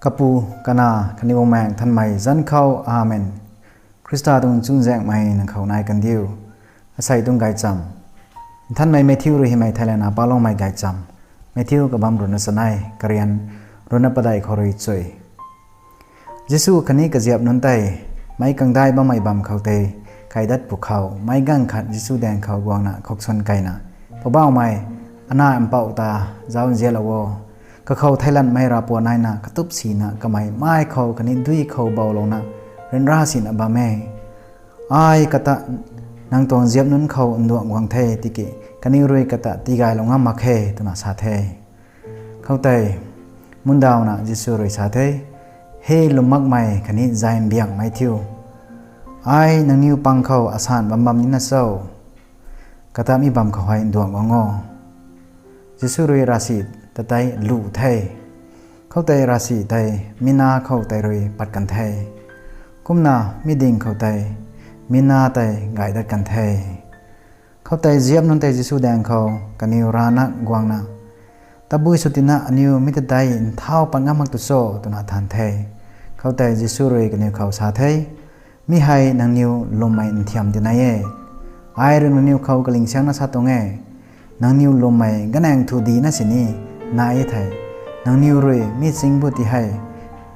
กปูกนาคณิวแมงทันไม่จันเข้าอาเมนคริสตาตุงจุนแจงไม่นังเขานายกันเดียวอาศัยตุงไกจำท่านไม่เมทิวรู้ไม่ไทยนาปาลงไม่ไกจำเมทิวกับบำรุนสนัยกเรียนรุนปดายขอริจวยยิสุคณิกเจียบนุนไตไม่กังได้บ่ไม่บำเขาเตไก่ดัดปุกเขาไม่กังขัดยิสุแดงเขากวางน่ะขกชนไก่น่ะพอเบ้าไม่อนาอัมเป่าตาเจ้าเจลาวก็เขาไทยแลนด์ไม่รับปวนายน่ะกระตุบสีน่ะก็ไม่เขาคณิดุยเขาเบาลงน่ะเรนราสินอบาแม่ไอ้กตะนางตวงเจียบนุนเขาดวงวังเทติกิคณิรุยกตะตีกายลงงามาเคตุนาสาเทเขาเตมุนดาวน่ะยิสุรุยสาเทเฮลุมักไม่คณิใจเบียงไม่ทิวไอ้นางนิวปังเขาอาสานบำนินาเศร้ากตะมีบำเขาให้ดวงงอยิสุรุยราศีตะไตลู่ไทยเขาไตราศีไตมินาเขาไตรุยปัดกันไทยกุมนามิดิงเขาไตมินาไตไกดัดกันไทยเขาไตเจียบนนไตยิสุแดงเขากันนิวรานะกวางนาตะบุยสุตินะนิวมิตะไตเท้าปังงามักตุโซตุนาทานไทยเขาไตยิสุรุยกันนิวเขาสาไทยมิให้นางนิวลมไม่เทียมดินายไอรุนนิวเขากลิงเสียงนัสตงนางนิวลมไม่กันแองทูดีนัสินีนายไทยนางนิวรุยมิสิงบุติให้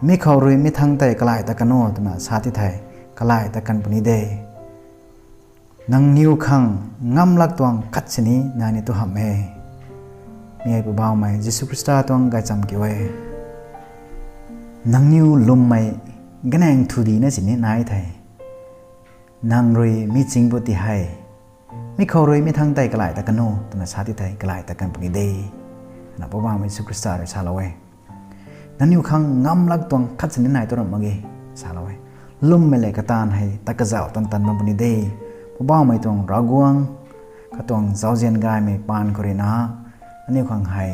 มิเขารุยมิทั้งไตกลายตะกันโนตุนาสาธิไทยกลายตะกันปุนิเดนางนิวขังงำลักตวงคัดสินีนานิตุหัมเอมีไอ้ผู้บ่าวใหม่ยิสุคริสต์ตวงไกจำกี่ไว้นางนิวลมไม่กันแองทูดีนัสินีนายไทยนางรุยมิสิงบุติให้มิเขารุยมิทั้งไตกลายตะกันโนตุนาสาธิไทยกลายตะกันปุนิเดนะพระว่ามิสุคริสต์ได้สาลาเวนั่นอยู่ข้างงำลักตวงคัดสินนายตัวนั้นมาเกสาลาเวลุ่มไม่เลยกตานให้ตะกะเจ้าตันมาบุญเดย์พระว่าไม่ตวงรากวงกตวงเจ้าเจียนกายไม่ปานกรีนาอันนี้ข้างให้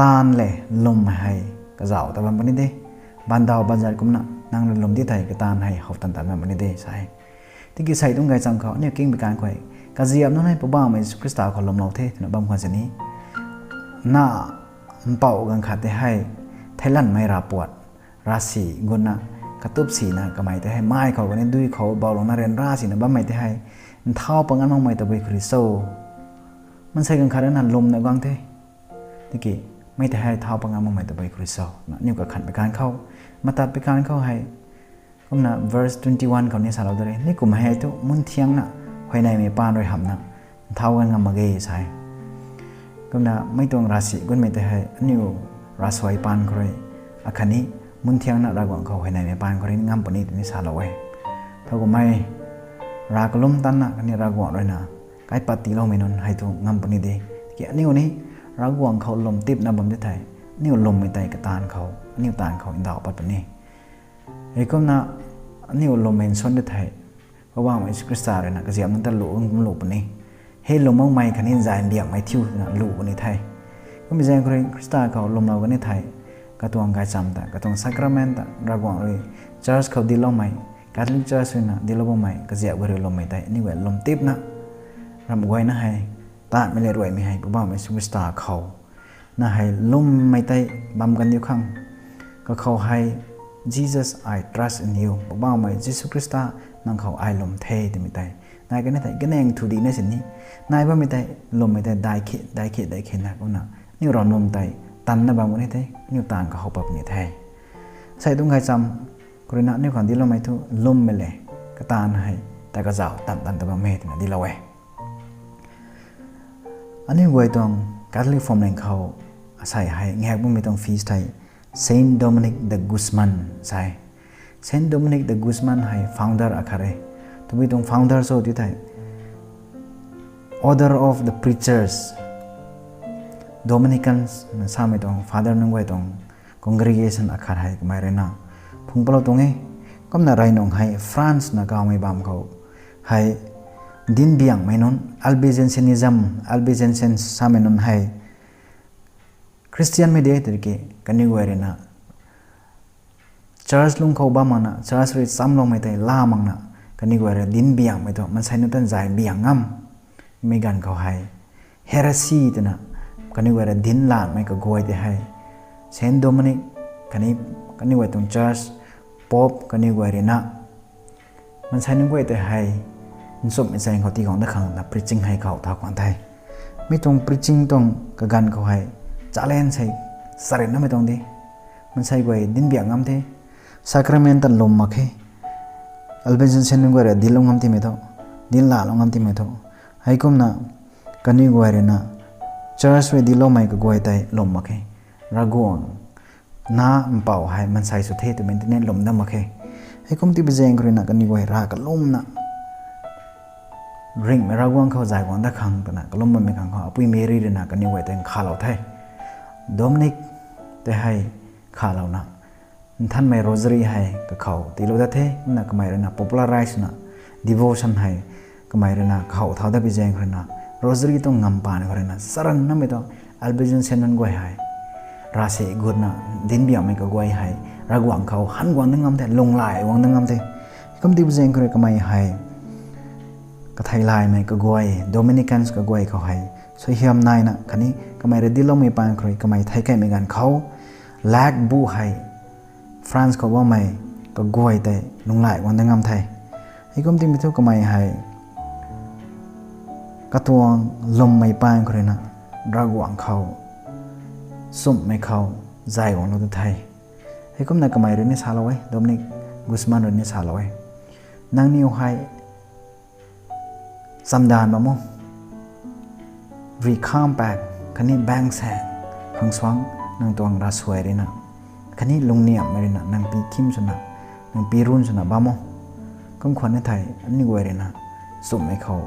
ตานเลยลุ่มให้กะเจ้าตะวันบุญเดย์บันดาวบันจัดกุมนะนั่งลุ่มที่ไทยกตานให้เขาตันมาบุญเดย์ใช่ที่กิใส่ตรงไกจำเขาเนี่ยเก่งไปการคอยกะเจียบนั่นให้พระว่าไม่สุคริสต์เขาลมเราเทศนะบางคนเสนี้หน้าเป่ากันขัดได้ให้ไทยลั่นไม่ราปวดราศีกุนนะกระตุบสีนะก็ไม่ได้ให้ไม้เขากันนี้ด้วยเขาเบาลงน่าเรียนราศีนะบ้าไม่ได้ให้เท้าปังอันมองไม่ตะเบยคริสโซมันใส่กันขัดนั้นลมในกวางเทตะกี้ไม่ได้ให้เท้าปังอันมองไม่ตะเบยคริสโซนะนี่ก็ขันไปการเข้ามาตัดไปการเข้าให้ก็นะ verse 21เขาเนี่ยสารเราได้นี่กูไม่ให้ทุกมุนเทียงนะภายในมีปานโดยหำนะเท้ากันงามมาเกยใช่ก็นะไม่ตรงราศีก็ไม่ได้ให้นิวราสวยปานครอยอาคันนี้มุนเทียงนะรากวงเขาให้ในปานครอยงามปนิดนี่สาลาเวเท่ากับไม่รากลมตันนะกันนี่รากวงเลยนะไก่ปฏิเราไม่นนให้ตัวงามปนิดดีเกี่ยนิวนี้รากวงเขาลมติบนะบำได้ไทยนิวลมไม่ไตกระตานเขานิวตานเขาอินดาวปัดปนี้ไอ้ก็นะนิวลมเป็นส่วนได้ไทยเพราะว่าไม่สุคริสต์เลยนะก็เสียมันตะลุหลุปปนี้เฮลมมองไม่คันนี้ใจเบี่ยงไม่ทิวนะลู่กันในไทยก็มีใจคริสต์เขาลมเรากันในไทยกระตวงกายจำแต่กระตวงซักราเมนต์รากวงเลยเจิร์สเขาดีลมไม่คาทอลิกเจิร์สนะดีลมไม่ก็เสียบริลมไม่ไทยนี่เวลลมติบนะรำไว้นะให้ตาไม่เลยรวยไม่ให้เพราะว่าไม่สุคริสต์เขานะให้ลมไม่ไทยบำกันอยู่ข้างก็เขาให้ Jesus I trust in you เพราะว่าไม่ยิสุคริสต์นั่งเขาไอลมเทที่ไม่ไทยนายก็นี่ไทยก็แนงทูดีในสิ่งนี้นายว่าไม่ได้ลมไม่ได้ได้เขตนะก็นะนี่เราลมไตตันนะบางวันนี้ไทยนี่ตานก็เขาแบบนี้ไทยใส่ตรงไงจำกรณีนี่ก่อนที่เราไม่ทุลมไม่เลยก็ตานให้แต่ก็เจ้าตันแต่บางเมตนะที่เราเว้อันนี้ไว้ตรงการเลือกฟอร์มแรงเขาใส่ให้แงกบุ้งไม่ต้องฟีสไทยเซนต์โดมินิกเดกุสมันใส่เซนต์โดมินิกเดกุสมันให้ founder อาคาเรตัวนี้ตรง founder โซ่ที่ไทย order of the preachers Dominicans นะสามีตรง father นึงไว้ตรง congregation อาคาให้ก็ไม่เรนะพุ่งเปล่าตรงนี้ก็น่าไรน้องให้ฟรานซ์นะก็ไม่บามเขาให้ดินเบียงไม่นน Albigensianism สามีนนให้คริสเตียนไม่ได้ตรึกกันนี่ไว้เรนะ church ลุงเขาบ้ามันนะ church เรื่องซ้ำลงไม่ได้ล่ามังนะกันนี่ไว้เรดินเบียงไม่ต้องมันใช้นุตันใจเบียงงั้มไม่กันเขาให้ heresy ตัวนะกันนี่ว่าดินลานไม่ก็กวยที่ให้เซนต์โดมินิกกันนี้ kan ni wai tung church pop kan ni wai rena man sai ni wai te hai nsop mi sai khoti gong da khang da preaching hai khau ta kwang thai mi tung preaching tong ka gan ko hai challenge sai sare na mi tong di man sai wai din bia ngam the sacrament tan lom makhe albezin sen ngwa re dilong ngam ti me tho din la long ngam ti me tho hai kum na kan ni wai rena church we dilong mai ka goi tai lom makhe ragon na mpau hai man sai su the tu maintenance lom na makhe hai kum ti bejeng kre na kan ni wai ra ka lom na ring me ragwang khau jai wang da khang ta na kalom me khang kha apui meri re na kan ni wai ten kha lau thai dominic te hai kha lau na than mai rosary hai ka khau ti lo da the na ka mai re na popularize na devotion hai ka mai re na khau thau da bejeng kre na rosary to ngam pa ne kre na saran na me to albezin senon goi hai rase good na din bia mai ka goi hai ragwang khau han gwang ngam the long lai wang ngam the kam ti bejeng kre ka mai hai ka thai lai mai ka goi dominicans ka goi khau hai so hiam nai na khani ka mai re dilong mai pa khroi ka mai thai kai me gan khau lag bu hai france ko wa mai ka goi te long lai wang ngam thai hi kom ti mi thu ka mai hai ka tuang lom mai pa khroi na ragwang khau sum mai khau zai wang lo thai hi kom na ka mai re ni sa lawai dominic guzman re ni sa lawai nang niu hai samdan ma mo ri kham pak khani bang sang khang swang nang tuang ra suai re na khani lungniam me re na nang pi kim suna nang pi run suna ba mo kom khwan ne thai ani goi re na sum mai khau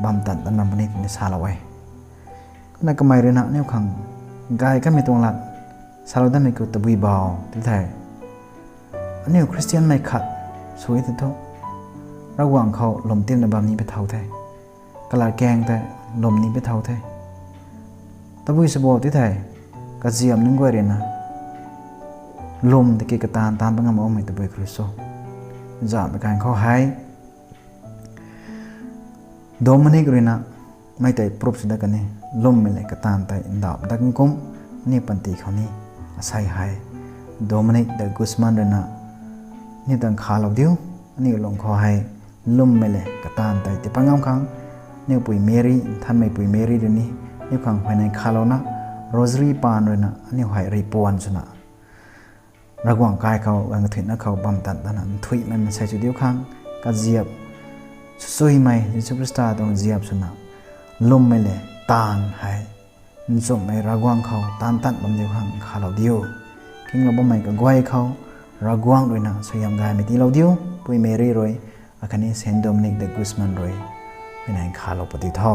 bam tan tan nam ni ni sa lawai na ka mai re na ne khang gai ka me tong lat salo da me ko tabui baw ti thai ani christian mai khat suai ti tho ragwang khau lom tim na bam ni pe thau thai kala keng te lom ni pe thau thai tabui se bo ti thai ka jiam ning goi re na lom de ke ka tan tan bang ma mai tabui kristo ja me kan kho hai dominic rena mai tai prop sida ka ne lom me le ka tan tai indap dak kum ni panti khoni asai hai dominic de guzman rena ni tang kha lo diu ni long kho hai lum me le ka tan tai te pangam khang ne pui mary than mai pui mary de ni ni khang phai nai kha lo na rosary pan rena ani hai ri pon chuna ragwang kai khau ang thin na khau bam tan tan an thui man sai chu diu khang ka jiap sui mai ni superstar dong jiap chuna lum me le tan hai nsom mai ragwang khau tan tan bam diu khang kha lo diu king lo bam mai ka goi khau ragwang roina soyam gai mi ti lo diu pui mary roi akhani saint dominic de guzman roi winai kha lo pati tho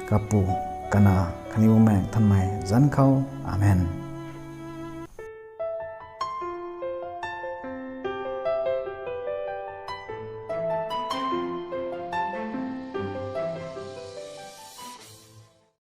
kapu kana khani mo mang than mai zan khau amen